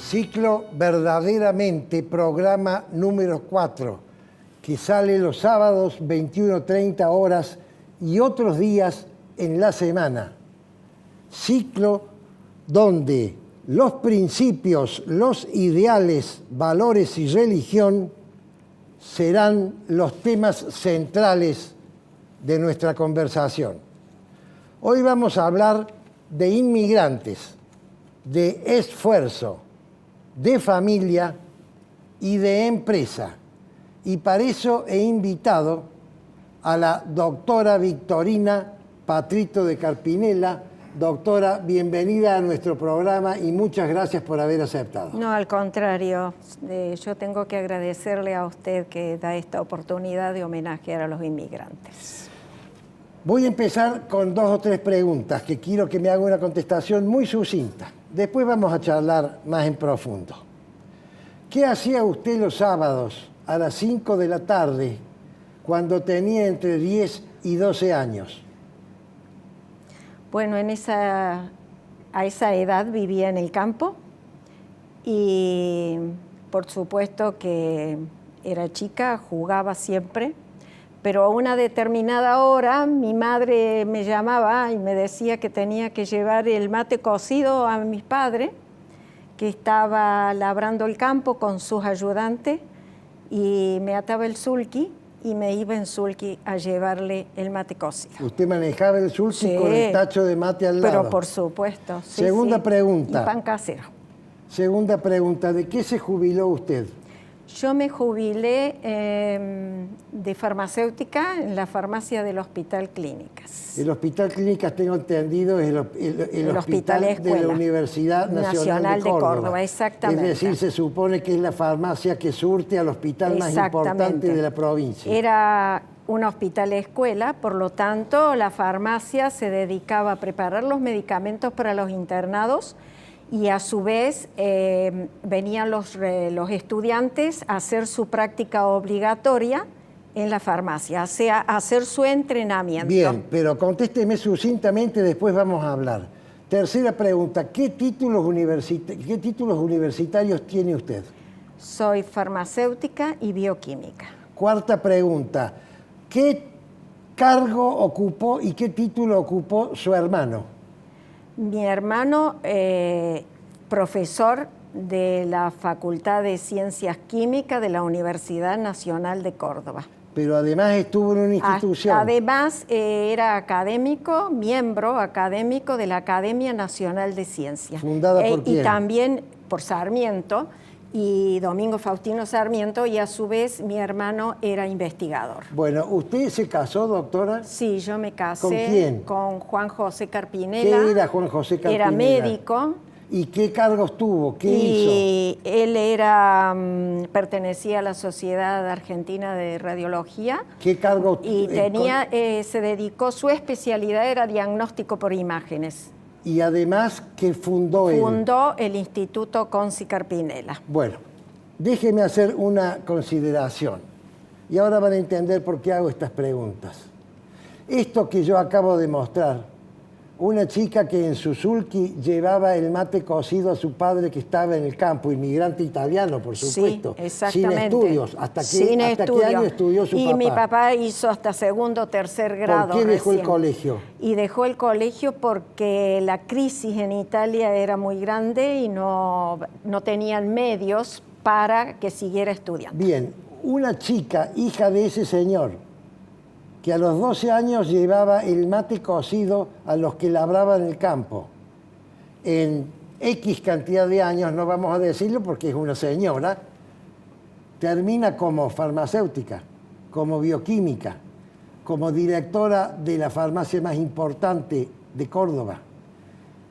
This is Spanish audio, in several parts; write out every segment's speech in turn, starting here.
Ciclo Verdaderamente, programa número 4, que sale los sábados 21:30 horas y otros días en la semana. Ciclo donde los principios, los ideales, valores y religión serán los temas centrales de nuestra conversación. Hoy vamos a hablar de inmigrantes, de esfuerzo, de familia y de empresa. Y para eso he invitado a la doctora Victorina Patrito de Carpinella. Doctora, bienvenida a nuestro programa y muchas gracias por haber aceptado. No, al contrario, yo tengo que agradecerle a usted que da esta oportunidad de homenajear a los inmigrantes. Voy a empezar con 2 o 3 preguntas que quiero que me haga una contestación muy sucinta. Después vamos a charlar más en profundo. ¿Qué hacía usted los sábados a las 5 de la tarde cuando tenía entre 10 y 12 años? Bueno, a esa edad vivía en el campo y por supuesto que era chica, jugaba siempre, pero a una determinada hora mi madre me llamaba y me decía que tenía que llevar el mate cocido a mis padres, que estaba labrando el campo con sus ayudantes, y me ataba el sulky y me iba en sulky a llevarle el mate cocido. ¿Usted manejaba el sulky Sí, con el tacho de mate al lado? Pero por supuesto. Sí, Segunda sí. pregunta. Y pan casero. Segunda pregunta, ¿de qué se jubiló usted? Yo me jubilé de farmacéutica en la farmacia del Hospital Clínicas. El Hospital Clínicas, tengo entendido, es el hospital de la Universidad Nacional de Córdoba. Exactamente. Es decir, se supone que es la farmacia que surte al hospital más importante de la provincia. Era un hospital escuela, por lo tanto, la farmacia se dedicaba a preparar los medicamentos para los internados y a su vez venían los estudiantes a hacer su práctica obligatoria en la farmacia, o sea, a hacer su entrenamiento. Bien, pero contésteme sucintamente, después vamos a hablar. Tercera pregunta, ¿qué títulos universitarios tiene usted? Soy farmacéutica y bioquímica. Cuarta pregunta, ¿qué cargo ocupó y qué título ocupó su hermano? Mi hermano, profesor de la Facultad de Ciencias Químicas de la Universidad Nacional de Córdoba. Pero además estuvo en una institución. Además era académico, miembro académico de la Academia Nacional de Ciencias. ¿Fundada por quién? Y también por Sarmiento y Domingo Faustino Sarmiento, y a su vez mi hermano era investigador. Bueno, ¿usted se casó, doctora? Sí, yo me casé. ¿Con quién? Con Juan José Carpinella. ¿Qué era Juan José Carpinella? Era médico. ¿Y qué cargos tuvo? ¿Qué hizo? Y él pertenecía a la Sociedad Argentina de Radiología. ¿Qué cargos? Y se dedicó, su especialidad era diagnóstico por imágenes. Y además, ¿qué fundó él? Fundó el Instituto Conci Carpinella. Bueno, déjeme hacer una consideración. Y ahora van a entender por qué hago estas preguntas. Esto que yo acabo de mostrar, una chica que en su sulky llevaba el mate cocido a su padre que estaba en el campo, inmigrante italiano, por supuesto. Sí, exactamente. Sin estudios. ¿Hasta qué año estudió su papá? Y mi papá hizo hasta segundo o tercer grado. ¿Por qué dejó recién el colegio? Y dejó el colegio porque la crisis en Italia era muy grande y no tenían medios para que siguiera estudiando. Bien, una chica, hija de ese señor, que a los 12 años llevaba el mate cocido a los que labraban el campo. En X cantidad de años, no vamos a decirlo porque es una señora, termina como farmacéutica, como bioquímica, como directora de la farmacia más importante de Córdoba.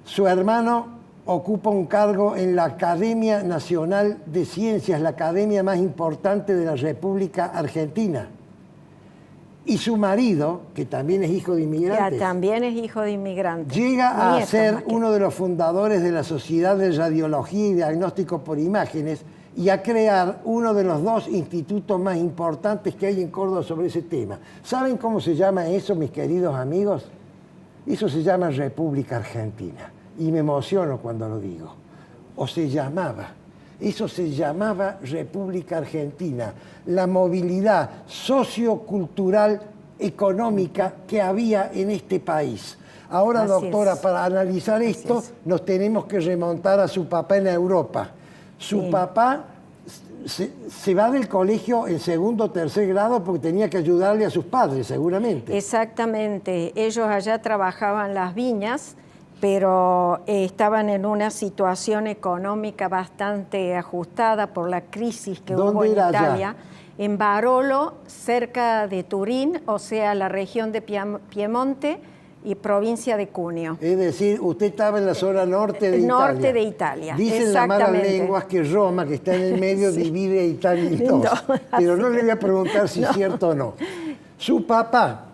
Su hermano ocupa un cargo en la Academia Nacional de Ciencias, la academia más importante de la República Argentina. Y su marido, que también es hijo de inmigrantes, también es hijo de inmigrantes, llega a ser uno de los fundadores de la Sociedad de Radiología y Diagnóstico por Imágenes y a crear uno de los 2 institutos más importantes que hay en Córdoba sobre ese tema. ¿Saben cómo se llama eso, mis queridos amigos? Eso se llama República Argentina. Y me emociono cuando lo digo. O se llamaba. Eso se llamaba República Argentina. La movilidad sociocultural, económica que había en este país. Ahora, Así doctora, es. para analizar esto, nos tenemos que remontar a su papá en Europa. Su Sí. papá se va del colegio en segundo o tercer grado porque tenía que ayudarle a sus padres, seguramente. Exactamente. Ellos allá trabajaban las viñas, pero estaban en una situación económica bastante ajustada por la crisis que hubo ¿Dónde en era allá? Italia. En Barolo, cerca de Turín, o sea, la región de Piemonte y provincia de Cuneo. Es decir, usted estaba en la zona norte de Italia. Norte de Italia, Dicen las malas exactamente. lenguas que Roma, que está en el medio, Sí. divide a Italia en dos. No, Pero no así le voy a preguntar si es cierto o no. Su papá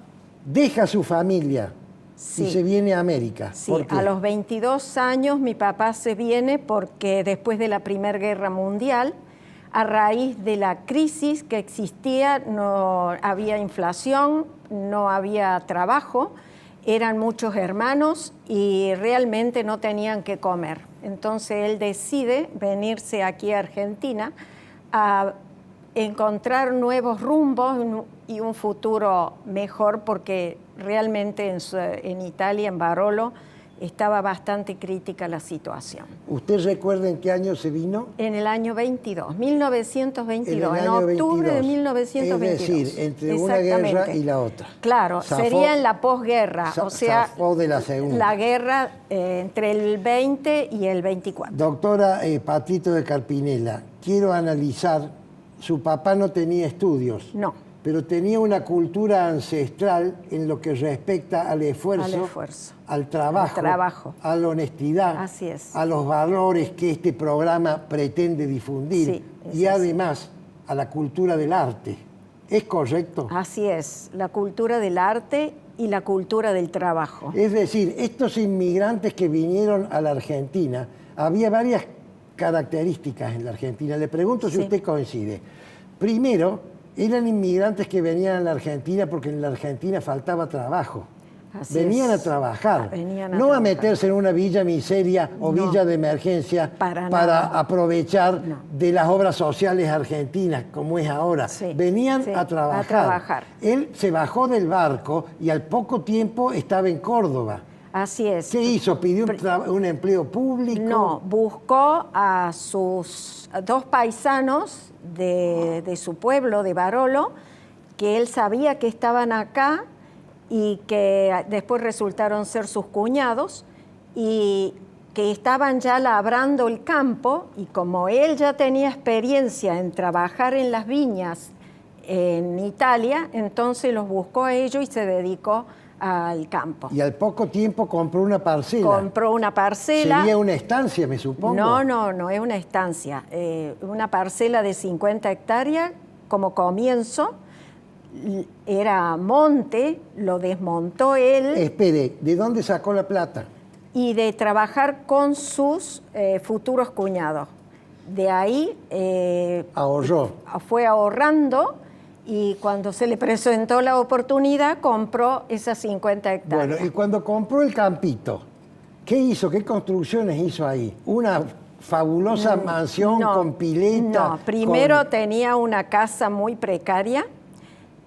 deja su familia Sí. y se viene a América. Sí, ¿Por qué? a los 22 años mi papá se viene porque después de la Primera Guerra Mundial, a raíz de la crisis que existía, no había inflación, no había trabajo, eran muchos hermanos y realmente no tenían que comer. Entonces él decide venirse aquí a Argentina a encontrar nuevos rumbos y un futuro mejor, porque realmente en Italia, en Barolo, estaba bastante crítica la situación. ¿Usted recuerda en qué año se vino? En el año 22, 1922, en año octubre 22. de 1922. Es decir, entre una guerra Exactamente. y la otra. Claro, Zafó- sería en la posguerra, o sea, zafó de la segunda. la guerra entre el 20 y el 24. Doctora Patito de Carpinella, quiero analizar, su papá no tenía estudios. No. Pero tenía una cultura ancestral en lo que respecta al esfuerzo, Al esfuerzo. al trabajo, Al trabajo. a la honestidad, Así es. a los valores que este programa pretende difundir Sí, es y así. además a la cultura del arte. ¿Es correcto? Así es, la cultura del arte y la cultura del trabajo. Es decir, estos inmigrantes que vinieron a la Argentina, había varias características en la Argentina. Le pregunto si Sí. usted coincide. Primero, eran inmigrantes que venían a la Argentina porque en la Argentina faltaba trabajo. Así Venían es. a trabajar, Venían a no a trabajar. meterse en una villa miseria o No. villa de emergencia Para para nada. aprovechar No. de las obras sociales argentinas, como es ahora. Sí, Venían sí, a trabajar. a trabajar. Él se bajó del barco y al poco tiempo estaba en Córdoba. Así es. ¿Qué hizo? ¿Pidió un empleo público? No, buscó a sus dos paisanos de su pueblo, de Barolo, que él sabía que estaban acá y que después resultaron ser sus cuñados, y que estaban ya labrando el campo, y como él ya tenía experiencia en trabajar en las viñas en Italia, entonces los buscó a ellos y se dedicó al campo. Y al poco tiempo compró una parcela. Compró una parcela. Sería una estancia, me supongo. No, es una estancia. Una parcela de 50 hectáreas como comienzo. Era monte, lo desmontó él. Espere, ¿de dónde sacó la plata? Y de trabajar con sus futuros cuñados. De ahí Ahorró. fue ahorrando, y cuando se le presentó la oportunidad compró esas 50 hectáreas. Bueno, y cuando compró el campito, ¿qué hizo? ¿Qué construcciones hizo ahí? ¿Una fabulosa mansión No, con pileta? No, primero con- tenía una casa muy precaria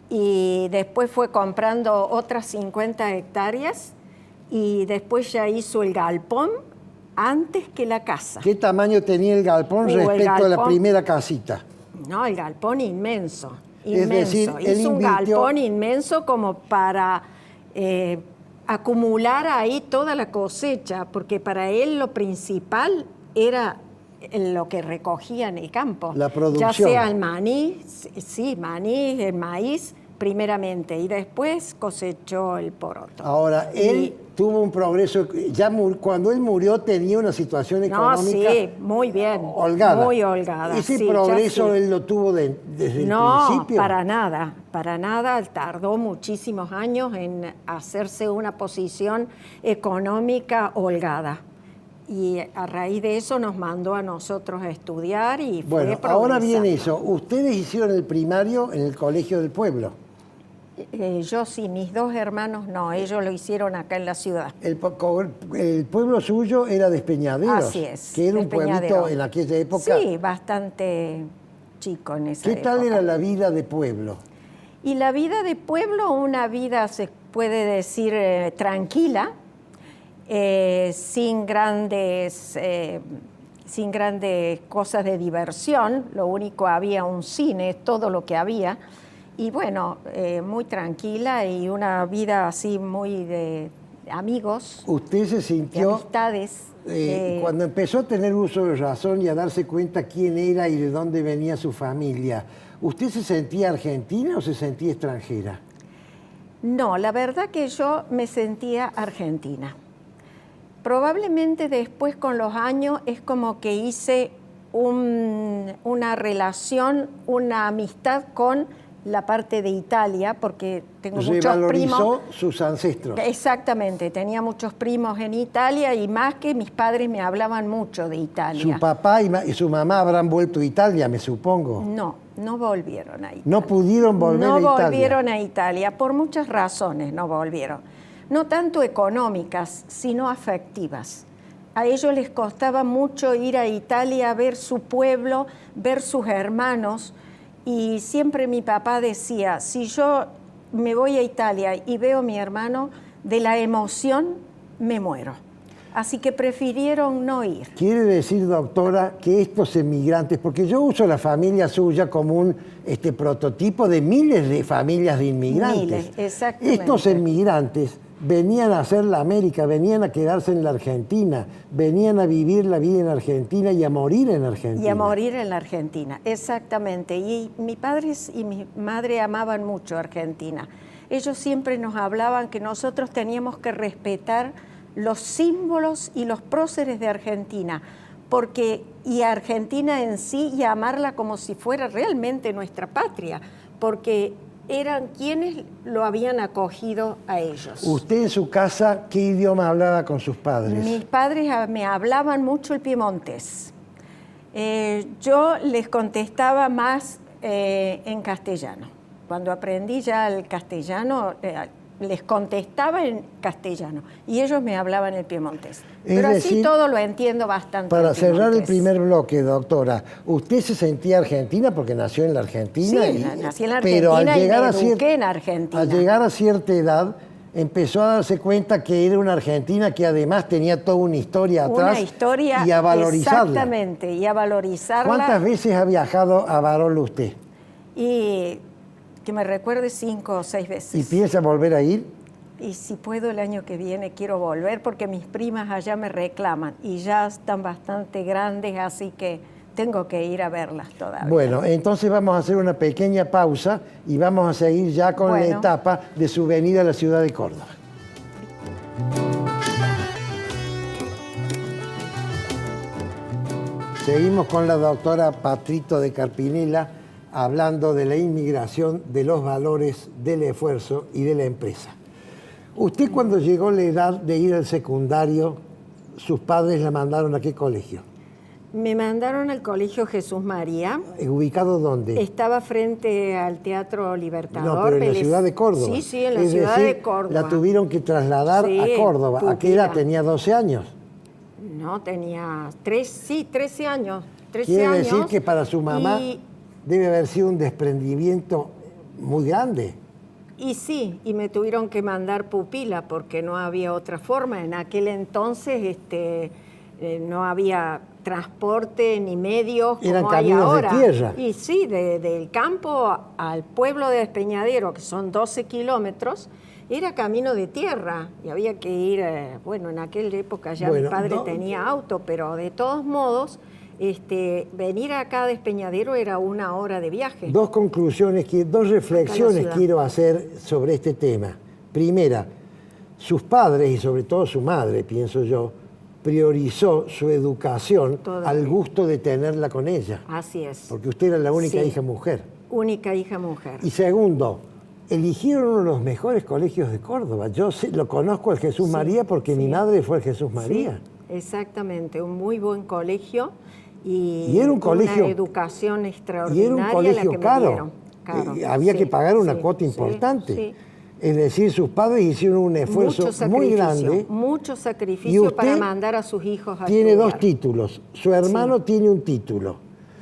y después fue comprando otras 50 hectáreas y después ya hizo el galpón antes que la casa. ¿Qué tamaño tenía el galpón El respecto a la galpón- primera casita? No, el galpón inmenso, Es inmenso. decir, él Hizo un invirtió- galpón inmenso como para acumular ahí toda la cosecha, porque para él lo principal era lo que recogía en el campo. La producción. Ya sea el maní, sí, maní, el maíz primeramente, y después cosechó el poroto. Ahora, él tuvo un progreso, cuando él murió tenía una situación No, económica sí, muy bien, holgada. muy holgada. ¿Ese sí, ya progreso sí. él lo tuvo desde el No, principio? para nada. Tardó muchísimos años en hacerse una posición económica holgada. Y a raíz de eso nos mandó a nosotros a estudiar y fue Bueno, ahora progresando. viene eso. Ustedes hicieron el primario en el Colegio del Pueblo. Yo sí, mis dos hermanos no, ellos lo hicieron acá en la ciudad. El pueblo suyo era Despeñaderos. Así es. Que era un pueblito Despeñadero. en aquella época. Sí, bastante chico en esa ¿Qué época. tal era la vida de pueblo? Y la vida de pueblo, una vida, se puede decir, tranquila, sin grandes cosas de diversión. Lo único, había un cine, todo lo que había. Y bueno, muy tranquila y una vida así muy de amigos, ¿Usted se de sintió, amistades. cuando empezó a tener uso de razón y a darse cuenta quién era y de dónde venía su familia, ¿usted se sentía argentina o se sentía extranjera? No, la verdad que yo me sentía argentina. Probablemente después con los años es como que hice una relación, una amistad con la parte de Italia, porque tengo muchos primos. Revalorizó sus ancestros. Exactamente, tenía muchos primos en Italia y más que mis padres me hablaban mucho de Italia. Su papá y su mamá habrán vuelto a Italia, me supongo. No, no volvieron a Italia. No pudieron volver a Italia. No volvieron a Italia, por muchas razones no volvieron. No tanto económicas, sino afectivas. A ellos les costaba mucho ir a Italia a ver su pueblo, ver sus hermanos. Y siempre mi papá decía, si yo me voy a Italia y veo a mi hermano, de la emoción me muero. Así que prefirieron no ir. Quiere decir, doctora, que estos emigrantes, porque yo uso la familia suya como un prototipo de miles de familias de inmigrantes. Miles, exactamente. Estos emigrantes venían a hacer la América, venían a quedarse en la Argentina, venían a vivir la vida en Argentina y a morir en Argentina. Y a morir en la Argentina, exactamente. Y mi padre y mi madre amaban mucho Argentina. Ellos siempre nos hablaban que nosotros teníamos que respetar los símbolos y los próceres de Argentina, y Argentina en sí, y amarla como si fuera realmente nuestra patria, porque eran quienes lo habían acogido a ellos. ¿Usted en su casa qué idioma hablaba con sus padres? Mis padres me hablaban mucho el piemontés. Yo les contestaba más en castellano. Cuando aprendí ya el castellano, les contestaba en castellano y ellos me hablaban el piemontés. Pero así todo lo entiendo bastante. Para cerrar el primer bloque, doctora, ¿usted se sentía argentina porque nació en la Argentina? Sí, nací en la Argentina, pero al llegar y me eduqué en Argentina. Al llegar a cierta edad, empezó a darse cuenta que era una Argentina que además tenía toda una historia atrás. Una historia, y a valorizarla. Exactamente, y a valorizarla. ¿Cuántas veces ha viajado a Barolo usted? Y que me recuerde 5 o 6 veces. ¿Y piensa volver a ir? Y si puedo el año que viene quiero volver porque mis primas allá me reclaman y ya están bastante grandes, así que tengo que ir a verlas todavía. Bueno, entonces vamos a hacer una pequeña pausa y vamos a seguir ya con la etapa de su venida a la ciudad de Córdoba. Seguimos con la doctora Patrito de Carpinella hablando de la inmigración, de los valores, del esfuerzo y de la empresa. Usted, cuando llegó la edad de ir al secundario, sus padres la mandaron ¿a qué colegio? Me mandaron al Colegio Jesús María. ¿Ubicado dónde? Estaba frente al Teatro Libertador. No, pero en la ciudad de Córdoba. Sí, sí, en la ciudad de Córdoba. La tuvieron que trasladar a Córdoba. ¿A qué edad? ¿Tenía 12 años? No, tenía 13 años. Quiere decir que para su mamá debe haber sido un desprendimiento muy grande. Y sí, y me tuvieron que mandar pupila porque no había otra forma. En aquel entonces no había transporte ni medios como hay ahora. Eran caminos de tierra. Y sí, del campo al pueblo de Despeñadero, que son 12 kilómetros, era camino de tierra y había que ir, bueno, en aquella época ya mi padre tenía auto, pero de todos modos, venir acá a Despeñadero era 1 hora de viaje. Dos conclusiones, dos reflexiones quiero hacer sobre este tema. Primera, sus padres y sobre todo su madre, pienso yo, priorizó su educación al gusto de tenerla con ella. Así es. Porque usted era la única hija mujer. Única hija mujer. Y segundo, eligieron uno de los mejores colegios de Córdoba. Yo lo conozco al Jesús María porque mi madre fue al Jesús María. Sí, exactamente, un muy buen colegio y era un colegio, una educación extraordinaria. Y era un colegio la que caro. me dieron. caro. Había Sí, que pagar una sí, cuota sí, importante. sí. Es decir, sus padres hicieron un esfuerzo muy grande. Mucho Y sacrificio para usted mandar a sus hijos a tiene estudiar. 2 títulos. Su hermano tiene un título.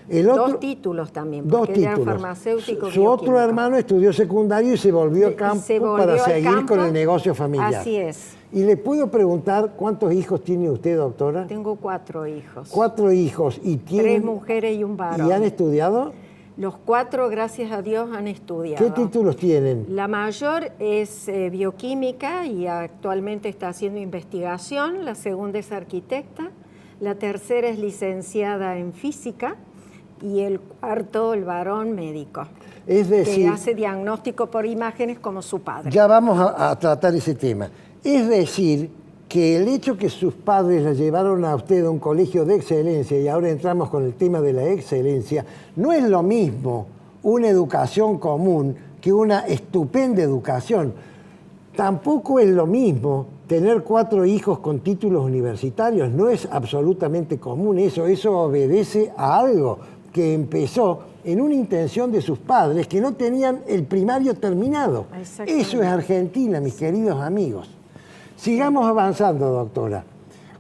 El otro, 2 títulos también, 2 porque él era títulos. farmacéutico Su otro bioquímico. hermano estudió secundario y se volvió a Y campo se volvió para al seguir con campo. el negocio familiar. Así es. Y le puedo preguntar cuántos hijos tiene usted, doctora. Tengo 4 hijos. 4 hijos. Y 3 mujeres y un varón. ¿Y han estudiado? Los 4, gracias a Dios, han estudiado. ¿Qué títulos tienen? La mayor es bioquímica y actualmente está haciendo investigación. La segunda es arquitecta. La tercera es licenciada en física. Y el cuarto, el varón, médico. Es decir, que hace diagnóstico por imágenes como su padre. Ya vamos a tratar ese tema. Es decir, que el hecho que sus padres la llevaron a usted a un colegio de excelencia, y ahora entramos con el tema de la excelencia, no es lo mismo una educación común que una estupenda educación. Tampoco es lo mismo tener 4 hijos con títulos universitarios. No es absolutamente común eso. Eso obedece a algo que empezó en una intención de sus padres que no tenían el primario terminado. Eso es Argentina, mis queridos amigos. Sigamos avanzando, doctora.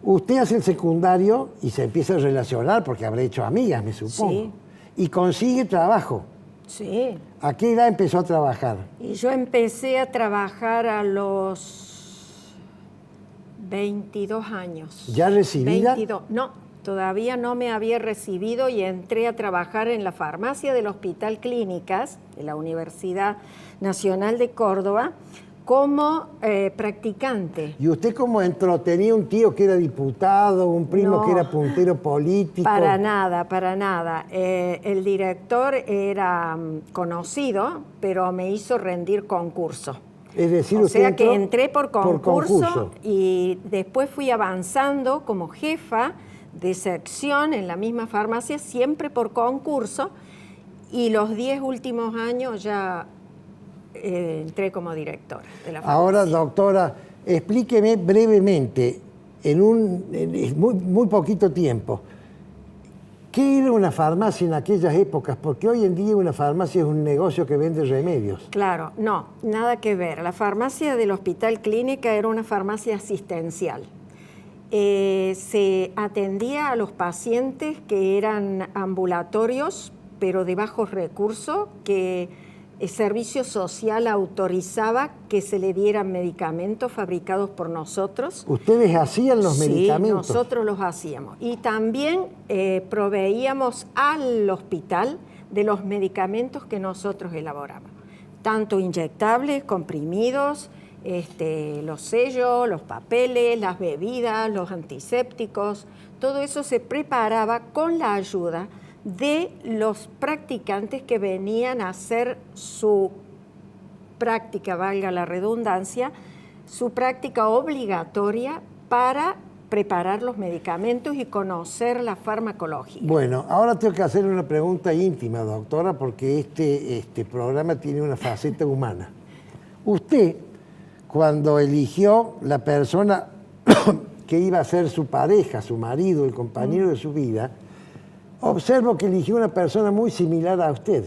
Usted hace el secundario y se empieza a relacionar, porque habrá hecho amigas, me supongo. Sí. Y consigue trabajo. Sí. ¿A qué edad empezó a trabajar? Y yo empecé a trabajar a los 22 años. ¿Ya recibida? 22. No, todavía no me había recibido y entré a trabajar en la farmacia del Hospital Clínicas de la Universidad Nacional de Córdoba como practicante. ¿Y usted cómo entró? ¿Tenía un tío que era diputado, un primo No, que era puntero político? Para nada, para nada. El director era conocido, pero me hizo rendir concurso. Es decir, O usted sea entró que entré por concurso y después fui avanzando como jefa de sección en la misma farmacia, siempre por concurso, y los 10 últimos años ya entré como directora de la farmacia. Ahora, doctora, explíqueme brevemente, en muy poquito tiempo, ¿qué era una farmacia en aquellas épocas? Porque hoy en día una farmacia es un negocio que vende remedios. Claro, no, nada que ver. La farmacia del Hospital Clínica era una farmacia asistencial. Se atendía a los pacientes que eran ambulatorios, pero de bajos recursos, que el servicio social autorizaba que se le dieran medicamentos fabricados por nosotros. ¿Ustedes hacían los medicamentos? Sí, nosotros los hacíamos. Y también proveíamos al hospital de los medicamentos que nosotros elaboramos, tanto inyectables, comprimidos, los sellos, los papeles, las bebidas, los antisépticos. Todo eso se preparaba con la ayuda de los practicantes que venían a hacer su práctica, valga la redundancia, su práctica obligatoria para preparar los medicamentos y conocer la farmacología. Bueno, ahora tengo que hacerle una pregunta íntima, doctora, porque este programa tiene una faceta humana. Usted, cuando eligió la persona que iba a ser su pareja, su marido, el compañero de su vida, observo que eligió una persona muy similar a usted,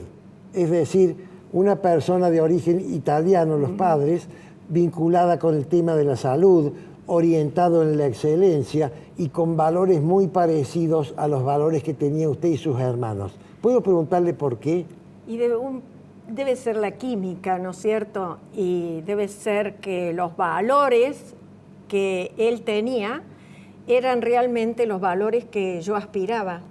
es decir, una persona de origen italiano, los padres, vinculada con el tema de la salud, orientado en la excelencia y con valores muy parecidos a los valores que tenía usted y sus hermanos. ¿Puedo preguntarle por qué? Y debe ser la química, ¿no es cierto? Y debe ser que los valores que él tenía eran realmente los valores que yo aspiraba.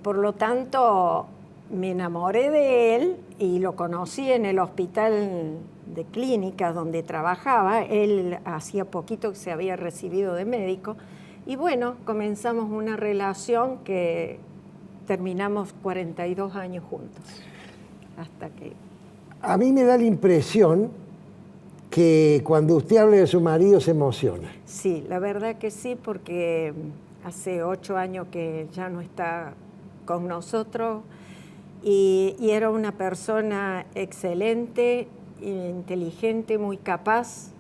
Por lo tanto, me enamoré de él y lo conocí en el hospital de clínicas donde trabajaba. Él hacía poquito que se había recibido de médico. Y bueno, comenzamos una relación que terminamos 42 años juntos. Hasta que... A mí me da la impresión que cuando usted habla de su marido se emociona. Sí, la verdad que sí, porque hace 8 años que ya no está con nosotros y era una persona excelente, inteligente, muy capaz,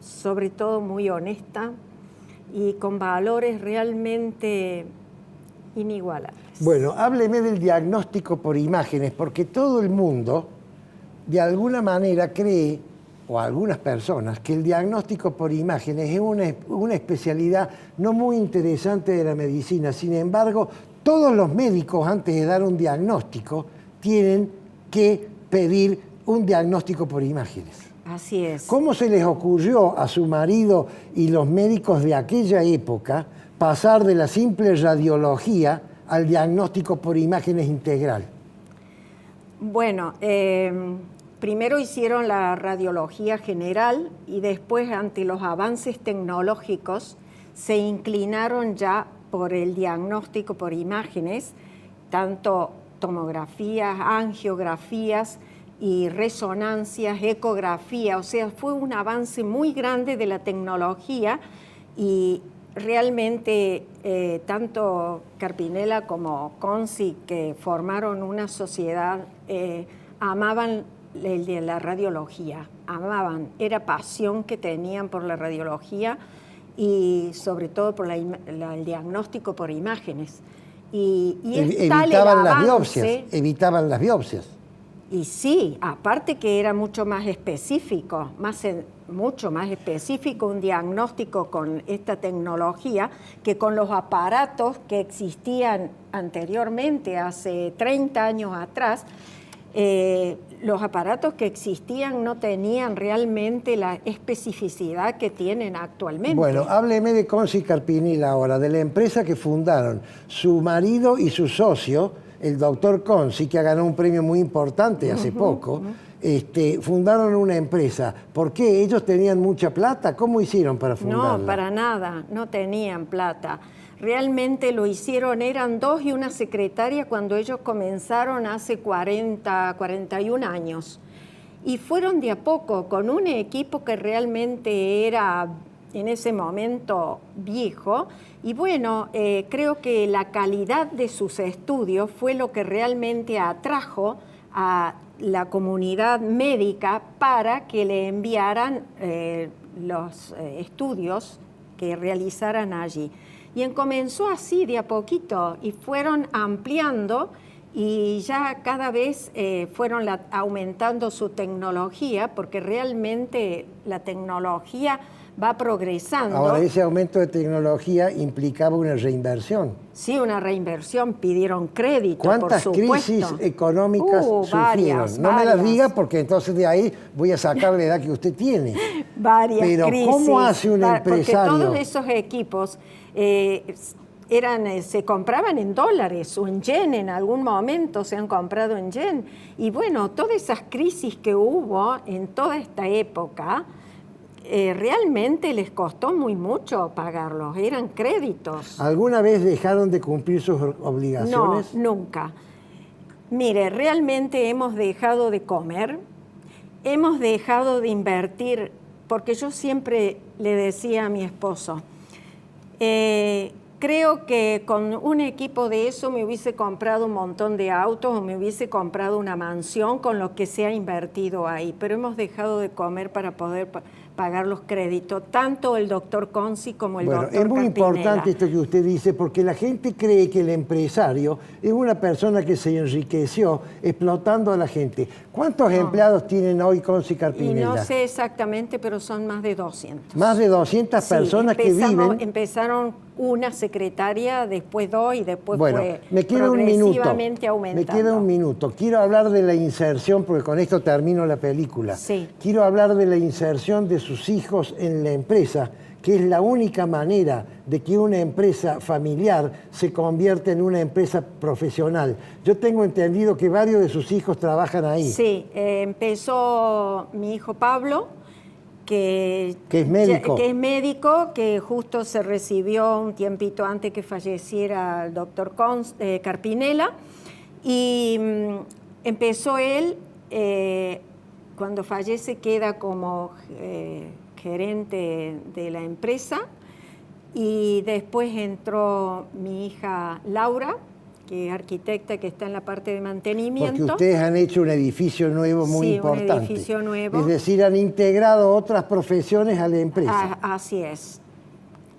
sobre todo muy honesta y con valores realmente inigualables. Bueno, hábleme del diagnóstico por imágenes, porque todo el mundo, de alguna manera, cree, o algunas personas, que el diagnóstico por imágenes es una especialidad no muy interesante de la medicina. Sin embargo, todos los médicos, antes de dar un diagnóstico, tienen que pedir un diagnóstico por imágenes. Así es. ¿Cómo se les ocurrió a su marido y los médicos de aquella época pasar de la simple radiología al diagnóstico por imágenes integral? Bueno, primero hicieron la radiología general y después, ante los avances tecnológicos, se inclinaron ya por el diagnóstico por imágenes, tanto tomografías, angiografías y resonancias, ecografía. O sea, fue un avance muy grande de la tecnología y realmente tanto Carpinella como Consi, que formaron una sociedad, amaban la radiología, amaban, era pasión que tenían por la radiología y sobre todo por el diagnóstico por imágenes. Y es tal el avance, evitaban las biopsias. Y sí, aparte que era mucho más específico, mucho más específico un diagnóstico con esta tecnología que con los aparatos que existían anteriormente, hace 30 años atrás. Los aparatos que existían no tenían realmente la especificidad que tienen actualmente. Bueno, hábleme de Consi Carpinella ahora, de la empresa que fundaron su marido y su socio, el doctor Consi, que ha ganado un premio muy importante hace poco. Fundaron una empresa. ¿Por qué? ¿Ellos tenían mucha plata? ¿Cómo hicieron para fundarla? No, para nada, no tenían plata. Realmente lo hicieron, eran 2 y una secretaria cuando ellos comenzaron hace 41 años. Y fueron de a poco, con un equipo que realmente era en ese momento viejo. Y bueno, creo que la calidad de sus estudios fue lo que realmente atrajo a la comunidad médica para que le enviaran los estudios que realizaran allí. Y comenzó así de a poquito y fueron ampliando y ya cada vez fueron aumentando su tecnología, porque realmente la tecnología va progresando. Ahora, ese aumento de tecnología implicaba una reinversión. Sí, una reinversión, pidieron crédito, ¿Cuántas por supuesto. crisis económicas sufrieron? Varias. Me las diga, porque entonces de ahí voy a sacar la edad que usted tiene. Varias Pero crisis. ¿cómo hace un empresario? Porque todos esos equipos se compraban en dólares o en yen, en algún momento se han comprado en yen. Y bueno, todas esas crisis que hubo en toda esta época, realmente les costó muy mucho pagarlos, eran créditos. ¿Alguna vez dejaron de cumplir sus obligaciones? No, nunca. Mire, realmente hemos dejado de comer, hemos dejado de invertir, porque yo siempre le decía a mi esposo, creo que con un equipo de eso me hubiese comprado un montón de autos o me hubiese comprado una mansión con lo que se ha invertido ahí, pero hemos dejado de comer para poder pagar los créditos, tanto el doctor Consi como el doctor Carpinella. Es muy importante esto que usted dice, porque la gente cree que el empresario es una persona que se enriqueció explotando a la gente. ¿Cuántos empleados tienen hoy Consi Carpinella? Y no sé exactamente, pero son más de 200. Más de 200 personas que viven. Empezaron una secretaria, después 2 y después bueno, fue progresivamente aumentando. Me queda un minuto. Quiero hablar de la inserción, porque con esto termino la película. Sí. Quiero hablar de la inserción de sus hijos en la empresa, que es la única manera de que una empresa familiar se convierta en una empresa profesional. Yo tengo entendido que varios de sus hijos trabajan ahí. Sí, empezó mi hijo Pablo, que es médico. Que justo se recibió un tiempito antes que falleciera el doctor Carpinella. Y empezó él, cuando fallece queda como gerente de la empresa, y después entró mi hija Laura, que es arquitecta, que está en la parte de mantenimiento. Porque ustedes han hecho un edificio nuevo muy importante. Un edificio nuevo. Es decir, han integrado otras profesiones a la empresa. Así es.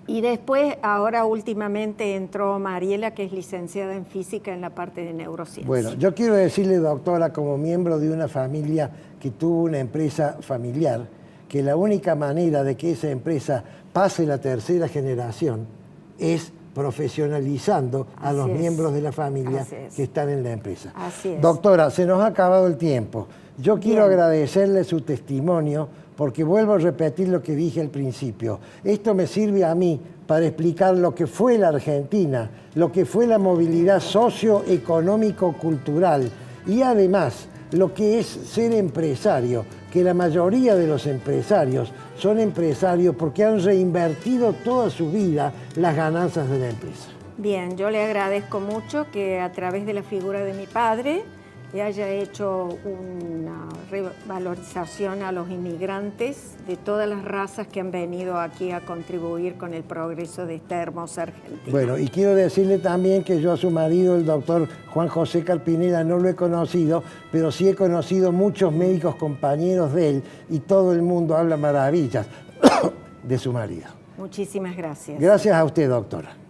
Y después, ahora últimamente entró Mariela, que es licenciada en física en la parte de neurociencia. Bueno, yo quiero decirle, doctora, como miembro de una familia que tuvo una empresa familiar, que la única manera de que esa empresa pase la tercera generación es profesionalizando a los miembros de la familia que están en la empresa. Así es. Doctora, se nos ha acabado el tiempo. Yo quiero agradecerle su testimonio porque vuelvo a repetir lo que dije al principio. Esto me sirve a mí para explicar lo que fue la Argentina, lo que fue la movilidad socioeconómico-cultural y además lo que es ser empresario, que la mayoría de los empresarios son empresarios porque han reinvertido toda su vida las ganancias de la empresa. Bien, yo le agradezco mucho que a través de la figura de mi padre le haya hecho una revalorización a los inmigrantes de todas las razas que han venido aquí a contribuir con el progreso de esta hermosa Argentina. Bueno, y quiero decirle también que yo a su marido, el doctor Juan José Carpineda, no lo he conocido, pero sí he conocido muchos médicos compañeros de él y todo el mundo habla maravillas de su marido. Muchísimas gracias. Gracias a usted, doctora.